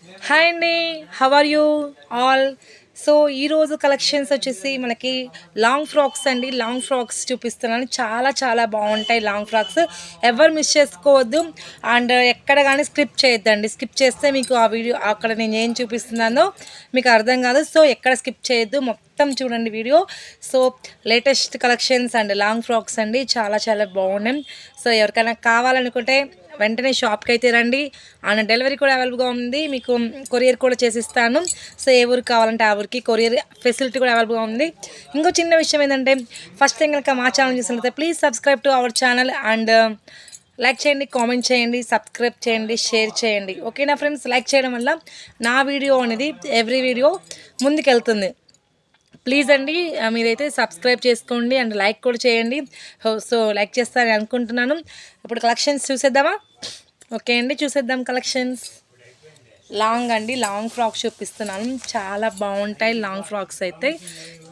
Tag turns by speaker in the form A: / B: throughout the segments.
A: Hi అండి, how are you all? So ఈరోజు collections వచ్చేసి మనకి లాంగ్ ఫ్రాక్స్ అండి. లాంగ్ ఫ్రాక్స్ చూపిస్తున్నాను. చాలా చాలా బాగుంటాయి లాంగ్ ఫ్రాక్స్. ఎవరు మిస్ చేసుకోవద్దు. అండ్ ఎక్కడ కానీ స్కిప్ చేయొద్దండి. స్కిప్ చేస్తే మీకు ఆ వీడియో అక్కడ నేను ఏం చూపిస్తున్నానో మీకు అర్థం కాదు. సో ఎక్కడ స్కిప్ చేయొద్దు, మొత్తం చూడండి video. So latest collections and long frocks అండి, చాలా చాలా బాగున్నాయి. సో ఎవరికైనా కావాలనుకుంటే వెంటనే షాప్కి అయితే రండి. అండ్ డెలివరీ కూడా అవైలబుల్గా ఉంది. మీకు కొరియర్ కూడా చేసిస్తాను. సో ఏ ఊరికి కావాలంటే ఆ ఊరికి కొరియర్ ఫెసిలిటీ కూడా అవైలబుల్గా ఉంది. ఇంకో చిన్న విషయం ఏంటంటే, ఫస్ట్ టైం కనుక మా ఛానల్ చూసినట్లయితే please subscribe to our channel and like చేయండి, కామెంట్ చేయండి, సబ్స్క్రైబ్ చేయండి, షేర్ చేయండి. ఓకేనా ఫ్రెండ్స్? లైక్ చేయడం వల్ల నా వీడియో అనేది ఎవ్రీ వీడియో ముందుకెళ్తుంది. ప్లీజ్ అండి, మీరైతే సబ్స్క్రైబ్ చేసుకోండి అండ్ లైక్ కూడా చేయండి. సో లైక్ చేస్తారని అనుకుంటున్నాను. ఇప్పుడు కలెక్షన్స్ చూసేద్దామా? ఓకే అండి, చూసేద్దాం కలెక్షన్స్. లాంగ్ అండి, లాంగ్ ఫ్రాక్స్ చూపిస్తున్నాను. చాలా బాగుంటాయి లాంగ్ ఫ్రాక్స్ అయితే,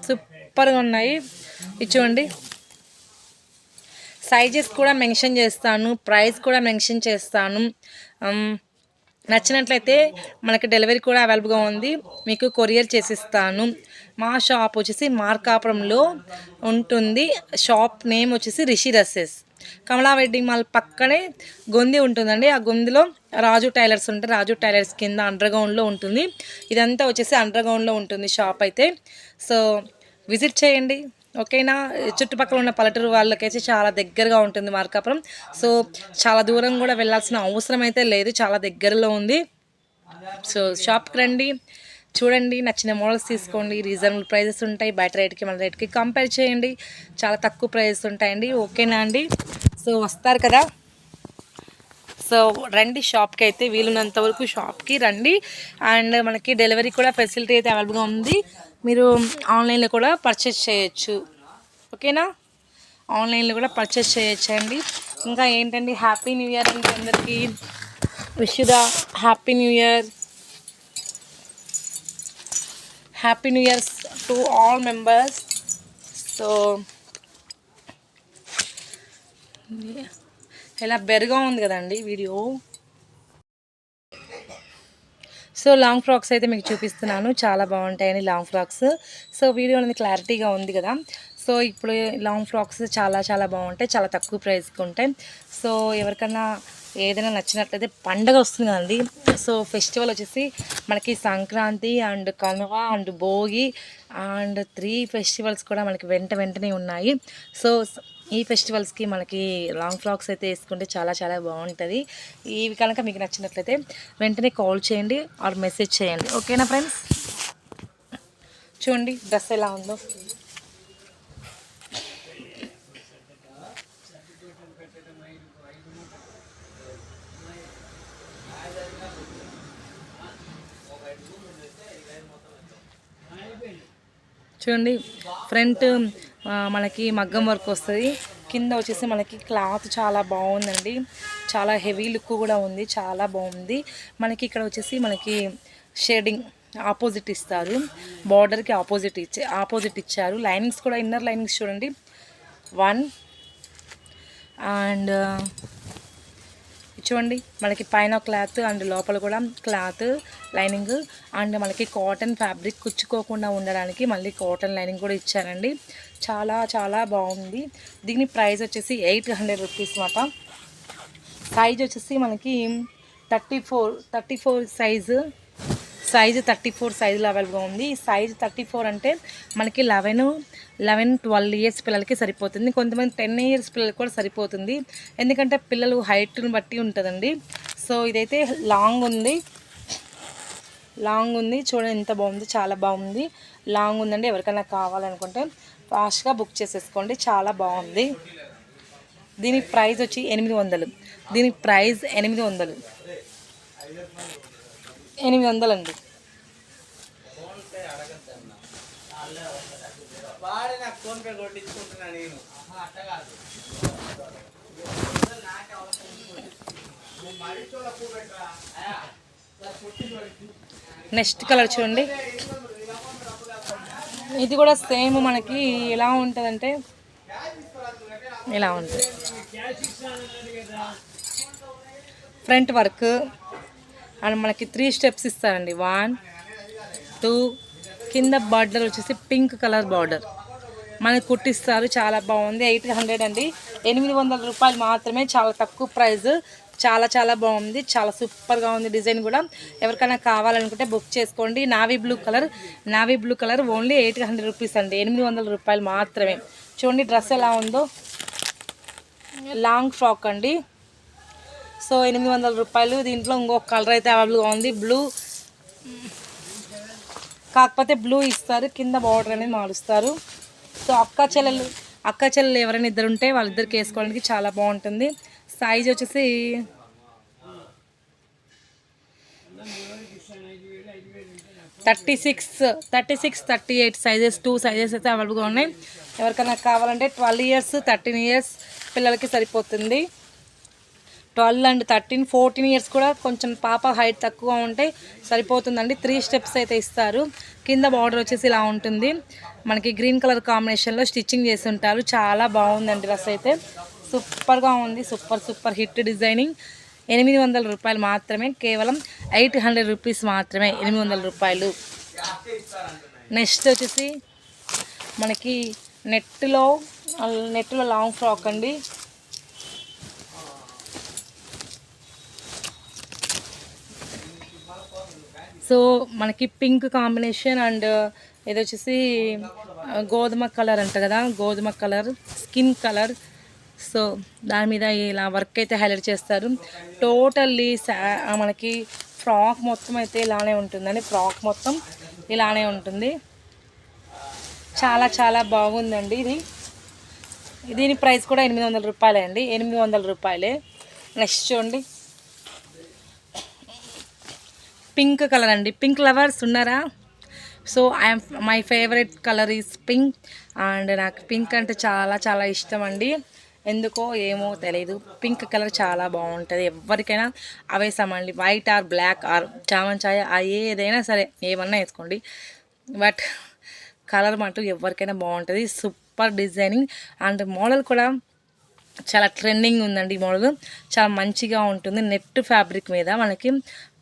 A: సూపర్గా ఉన్నాయి. ఇది చూడండి, సైజెస్ కూడా మెన్షన్ చేస్తాను, ప్రైస్ కూడా మెన్షన్ చేస్తాను. నచ్చినట్లయితే మనకి డెలివరీ కూడా అవైలబుల్గా ఉంది. మీకు కొరియర్ చేసిస్తాను. మా షాప్ వచ్చేసి మార్కాపురంలో ఉంటుంది. షాప్ నేమ్ వచ్చేసి రిషి డ్రెస్సెస్. కమలా వెడ్డింగ్ మాల్ పక్కనే గొంది ఉంటుందండి. ఆ గొందిలో రాజు టైలర్స్ ఉంటాయి. రాజు టైలర్స్ కింద అండర్గ్రౌండ్లో ఉంటుంది. ఇదంతా వచ్చేసి అండర్గ్రౌండ్లో ఉంటుంది షాప్ అయితే. సో విజిట్ చేయండి. ఓకేనా? చుట్టుపక్కల ఉన్న పల్లెటూరు వాళ్ళకైతే చాలా దగ్గరగా ఉంటుంది మార్కాపురం. సో చాలా దూరం కూడా వెళ్ళాల్సిన అవసరం అయితే లేదు, చాలా దగ్గరలో ఉంది. సో షాప్కి రండి, చూడండి, నచ్చిన మోడల్స్ తీసుకోండి. రీజనబుల్ ప్రైజెస్ ఉంటాయి. బయట రేట్కి మన రేట్కి కంపేర్ చేయండి. చాలా తక్కువ ప్రైజెస్ ఉంటాయండి. ఓకేనా అండి? సో వస్తారు కదా, సో రండి షాప్కి. అయితే వీలున్నంత వరకు షాప్కి రండి. అండ్ మనకి డెలివరీ కూడా ఫెసిలిటీ అయితే అవైలబుల్గా ఉంది. మీరు ఆన్లైన్లో కూడా పర్చేస్ చేయొచ్చు. ఓకేనా? ఆన్లైన్లో కూడా పర్చేస్ చేయొచ్చు అండి. ఇంకా ఏంటండి, హ్యాపీ న్యూ ఇయర్ అండి అందరికీ. Wish you the happy new year. Happy new years to all members. So ఇలా బెరుగా ఉంది కదండి వీడియో. సో లాంగ్ ఫ్రాక్స్ అయితే మీకు చూపిస్తున్నాను. చాలా బాగుంటాయని లాంగ్ ఫ్రాక్స్. సో వీడియో అనేది క్లారిటీగా ఉంది కదా. సో ఇప్పుడు లాంగ్ ఫ్రాక్స్ చాలా చాలా బాగుంటాయి, చాలా తక్కువ ప్రైస్కి ఉంటాయి. సో ఎవరికన్నా ఏదైనా నచ్చినట్లయితే, పండగ వస్తుంది కదండి. సో ఫెస్టివల్ వచ్చేసి మనకి Sankranti and Kanuma and Bhogi and 3 festivals కూడా మనకి వెంటనే ఉన్నాయి. సో ఈ ఫెస్టివల్స్కి మనకి లాంగ్ ఫ్రాక్స్ అయితే వేసుకుంటే చాలా చాలా బాగుంటుంది. ఇవి కనుక మీకు నచ్చినట్లయితే వెంటనే కాల్ చేయండి ఆర్ మెసేజ్ చేయండి. ఓకేనా ఫ్రెండ్స్? చూడండి డ్రెస్ ఎలా ఉందో. చూడండి, ఫ్రంట్ మనకి మగ్గం వర్క్ వస్తుంది. కింద వచ్చేసి మనకి క్లాత్ చాలా బాగుందండి. చాలా హెవీ లుక్ కూడా ఉంది, చాలా బాగుంది. మనకి ఇక్కడ వచ్చేసి మనకి షేడింగ్ ఆపోజిట్ ఇస్తారు. బార్డర్కి ఆపోజిట్ ఇచ్చారు. లైనింగ్స్ కూడా, ఇన్నర్ లైనింగ్స్ చూడండి 1 అండ్ చూడండి మనకి పైన క్లాత్ అండ్ లోపల కూడా క్లాత్ లైనింగ్. అండ్ మనకి కాటన్ ఫ్యాబ్రిక్ కుచ్చుకోకుండా ఉండడానికి మళ్ళీ కాటన్ లైనింగ్ కూడా ఇచ్చారండి. చాలా చాలా బాగుంది. దీని ప్రైస్ వచ్చేసి 800 రూపీస్ మాట. సైజ్ వచ్చేసి మనకి 34 సైజు 34 సైజులో అవైలబుల్గా ఉంది. సైజ్ 34 అంటే మనకి 11-12 ఇయర్స్ పిల్లలకి సరిపోతుంది. కొంతమంది 10 ఇయర్స్ పిల్లలకి కూడా సరిపోతుంది, ఎందుకంటే పిల్లలు హైట్ని బట్టి ఉంటుందండి. సో ఇదైతే లాంగ్ ఉంది చూడండి ఎంత బాగుంది, చాలా బాగుంది. లాంగ్ ఉందండి. ఎవరికైనా కావాలనుకుంటే ఫాస్ట్గా బుక్ చేసేసుకోండి, చాలా బాగుంది. దీని ప్రైస్ వచ్చి 800. దీని ప్రైస్ 800 అండి. నెక్స్ట్ కలర్ చూడండి. ఇది కూడా సేమ్ మనకి ఎలా ఉంటుందంటే ఇలా ఉంటుంది. ఫ్రంట్ వర్క్ అండ్ మనకి 3 స్టెప్స్ ఇస్తారండి. 1 2 కింద బార్డర్ వచ్చేసి పింక్ కలర్ బార్డర్ మనకి కుట్టిస్తారు. చాలా బాగుంది. 800 అండి, 800 రూపాయలు మాత్రమే. చాలా తక్కువ ప్రైస్, చాలా చాలా బాగుంది, చాలా సూపర్గా ఉంది. డిజైన్ కూడా ఎవరికైనా కావాలనుకుంటే బుక్ చేసుకోండి. Navy blue colour only 800 rupees అండి, 800 రూపాయలు మాత్రమే. చూడండి డ్రెస్ ఎలా ఉందో, లాంగ్ ఫ్రాక్ అండి. సో 800 రూపాయలు. దీంట్లో ఇంకొక కలర్ అయితే అవైలబుల్గా ఉంది, బ్లూ. కాకపోతే బ్లూ ఇస్తారు, కింద బార్డర్ అనేది మారుస్తారు. సో అక్క చెల్లెలు ఎవరైనా ఇద్దరు ఉంటే వాళ్ళిద్దరికి వేసుకోవడానికి చాలా బాగుంటుంది. సైజ్ వచ్చేసి 36, 38 సైజెస్, 2 సైజెస్ అయితే అవైలబుల్గా ఉన్నాయి. ఎవరికైనా కావాలంటే 12 ఇయర్స్ 13 ఇయర్స్ పిల్లలకి సరిపోతుంది. 12 అండ్ 13, 14 ఇయర్స్ కూడా కొంచెం పాప హైట్ తక్కువ ఉంటే సరిపోతుందండి. 3 స్టెప్స్ అయితే ఇస్తారు. కింద బార్డర్ వచ్చేసి ఇలా ఉంటుంది. మనకి గ్రీన్ కలర్ కాంబినేషన్లో స్టిచ్చింగ్ చేసి ఉంటారు. చాలా బాగుందండి డ్రెస్ అయితే, సూపర్గా ఉంది. Super hit designing. 800 రూపాయలు మాత్రమే, కేవలం 800 రూపీస్ మాత్రమే, 800 రూపాయలు. నెక్స్ట్ వచ్చేసి మనకి నెట్లో లాంగ్ ఫ్రాక్ అండి. సో మనకి పింక్ కాంబినేషన్ అండ్ ఇది వచ్చేసి గోధుమ కలర్ అంట కదా, గోధుమ కలర్ స్కిన్ కలర్. సో దాని మీద ఇలా వర్క్ అయితే హైలైట్ చేస్తారు. టోటల్లీ మనకి ఫ్రాక్ మొత్తం అయితే ఇలానే ఉంటుందండి. ఫ్రాక్ మొత్తం ఇలానే ఉంటుంది. చాలా చాలా బాగుందండి ఇది. దీని ప్రైస్ కూడా 800 రూపాయలే అండి, 800 రూపాయలే. నెక్స్ట్ చూడండి పింక్ కలర్ అండి. పింక్ లవర్స్ ఉన్నారా? So my favourite colour is pink. And నాకు పింక్ అంటే చాలా చాలా ఇష్టం అండి. ఎందుకో ఏమో తెలియదు, పింక్ కలర్ చాలా బాగుంటుంది. ఎవరికైనా అవేసామండి, white or black are chaman ఛాయ ఏదైనా సరే, ఏమన్నా వేసుకోండి, బట్ కలర్ మటు ఎవరికైనా బాగుంటుంది. సూపర్ డిజైనింగ్ అండ్ మోడల్ కూడా చాలా ట్రెండింగ్ ఉందండి. ఈ మోడల్ చాలా మంచిగా ఉంటుంది. నెట్ ఫ్యాబ్రిక్ మీద మనకి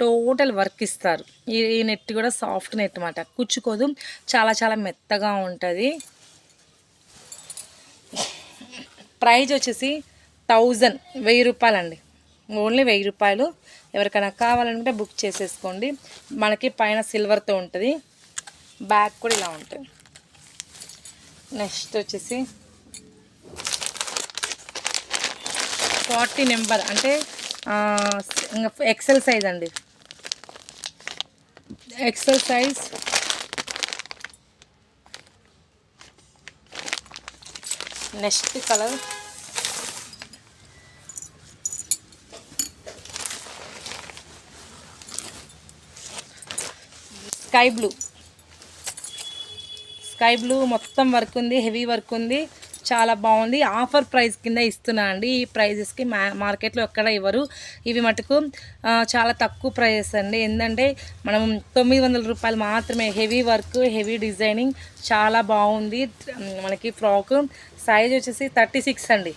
A: టోటల్ వర్క్ ఇస్తారు. ఈ నెట్ కూడా సాఫ్ట్ నెట్ అన్నమాట, కుచ్చుకోదు, చాలా చాలా మెత్తగా ఉంటుంది. ప్రైజ్ వచ్చేసి 1000 రూపాయలండి, ఓన్లీ 1000 రూపాయలు. ఎవరికైనా కావాలంటే బుక్ చేసేసుకోండి. మనకి పైన సిల్వర్తో ఉంటుంది, బ్యాక్ కూడా ఇలా ఉంటుంది. నెక్స్ట్ వచ్చేసి 40 నెంబర్ అంటే ఇంకా ఎక్సెల్ సైజ్ అండి, XL size. Next colour sky blue మొత్తం వర్క్ ఉంది, హెవీ వర్క్ ఉంది, చాలా బాగుంది. ఆఫర్ ప్రైస్ కింద ఇస్తున్నా అండి. ఈ ప్రైజెస్కి మార్కెట్లో ఎక్కడ ఇవ్వరు. ఇవి మటుకు చాలా తక్కువ ప్రైజెస్ అండి. ఏంటంటే మనం 900 రూపాయలు మాత్రమే. హెవీ వర్క్, హెవీ డిజైనింగ్, చాలా బాగుంది. మనకి ఫ్రాక్ సైజ్ వచ్చేసి 36 అండి,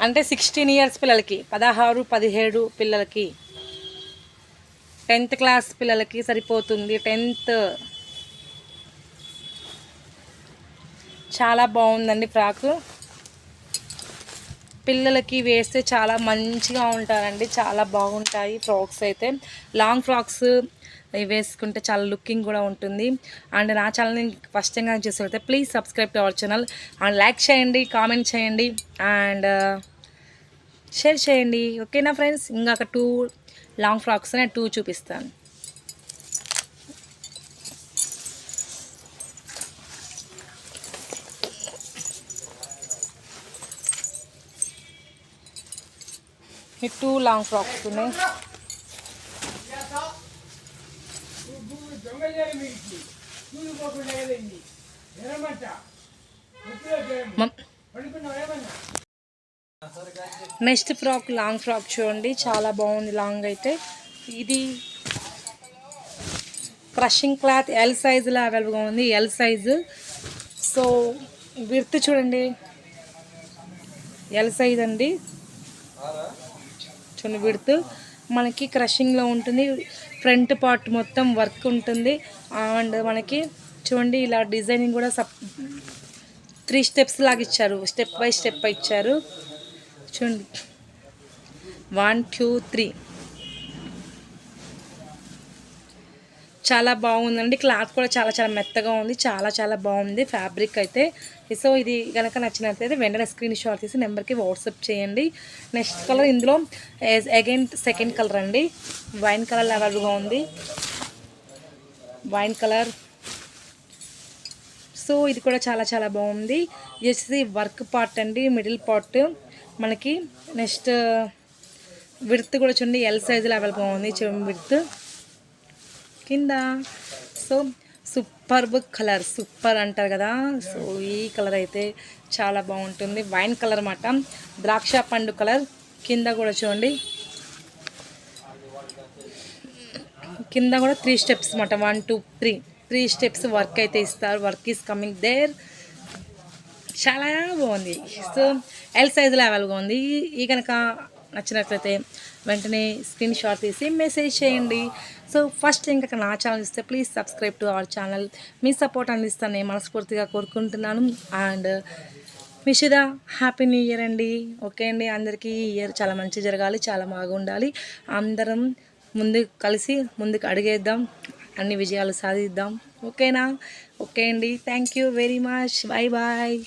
A: అంటే 16 ఇయర్స్ పిల్లలకి, 16, 17 పిల్లలకి, 10th క్లాస్ పిల్లలకి సరిపోతుంది. 10th. చాలా బాగుందండి ఫ్రాక్. పిల్లలకి వేస్తే చాలా మంచిగా ఉంటారండి, చాలా బాగుంటాయి ఫ్రాక్స్ అయితే. లాంగ్ ఫ్రాక్స్ వేసుకుంటే చాలా లుకింగ్ కూడా ఉంటుంది. అండ్ నా ఛానల్ని ఫస్ట్ టైం చూసినట్లయితే please subscribe to our channel and like చేయండి, కామెంట్ చేయండి అండ్ షేర్ చేయండి. ఓకేనా ఫ్రెండ్స్? ఇంకొక 2 లాంగ్ ఫ్రాక్స్ నేను 2 చూపిస్తాను. ఈ 2 లాంగ్ ఫ్రాక్స్ ఉన్నాయి. నెక్స్ట్ ఫ్రాక్ లాంగ్ ఫ్రాక్ చూడండి, చాలా బాగుంది. లాంగ్ అయితే ఇది క్రషింగ్ క్లాత్ ఎల్ సైజులో అవైలబుల్గా ఉంది, ఎల్ సైజు. సో విడ్త్ చూడండి, ఎల్ సైజ్ అండి. చూడండి విడ్త్. మనకి క్రషింగ్లో ఉంటుంది. ఫ్రంట్ పార్ట్ మొత్తం వర్క్ ఉంటుంది. అండ్ మనకి చూడండి ఇలా డిజైనింగ్ కూడా 3 స్టెప్స్ లాగా ఇచ్చారు. స్టెప్ బై స్టెప్ ఇచ్చారు చూడండి. 1 2 3 చాలా బాగుందండి. క్లాత్ కూడా చాలా చాలా మెత్తగా ఉంది. చాలా చాలా బాగుంది ఫ్యాబ్రిక్ అయితే. సో ఇది కనుక నచ్చినట్లయితే వెంటనే స్క్రీన్ షాట్ తీసి నెంబర్కి వాట్సాప్ చేయండి. నెక్స్ట్ కలర్ ఇందులో అగైన్ సెకండ్ కలర్ అండి. వైన్ కలర్ అవైలబుల్గా ఉంది. Wine colour. సో ఇది కూడా చాలా చాలా బాగుంది. ఇది వచ్చేసి వర్క్ పార్ట్ అండి, మిడిల్ పార్ట్ మనకి. నెక్స్ట్ విడ్త్ కూడా చూడండి ఎల్ సైజులో అవైలబుల్గా ఉంది. చూడండి విడ్త్ కింద. సో సూపర్బ్ కలర్, సూపర్ అంటారు కదా. సో ఈ కలర్ అయితే చాలా బాగుంటుంది. వైన్ కలర్ అన్నమాట, ద్రాక్ష పండు కలర్. కింద కూడా చూడండి, కింద కూడా 3 స్టెప్స్ అన్నమాట. 1 2 3 స్టెప్స్ వర్క్ అయితే ఇస్తారు. Work is coming there. చాలా బాగుంది. సో ఎల్ సైజులో అవైలబుల్గా ఉంది. ఈ కనుక నచ్చినట్లయితే వెంటనే స్క్రీన్ షాట్ తీసి మెసేజ్ చేయండి. సో ఫస్ట్ ఇంకా నా ఛానల్ ఇస్తే please subscribe to our channel. Me support అందిస్తాను మనస్ఫూర్తిగా కోరుకుంటున్నాను. అండ్ విషుదా హ్యాపీ న్యూ ఇయర్ అండి. ఓకే అండి, అందరికీ ఈ ఇయర్ చాలా మంచి జరగాలి, చాలా బాగుండాలి. అందరం ముందుకు అడిగేద్దాం, అన్ని విజయాలు సాధిద్దాం. ఓకేనా? ఓకే అండి, thank you very much. Bye bye.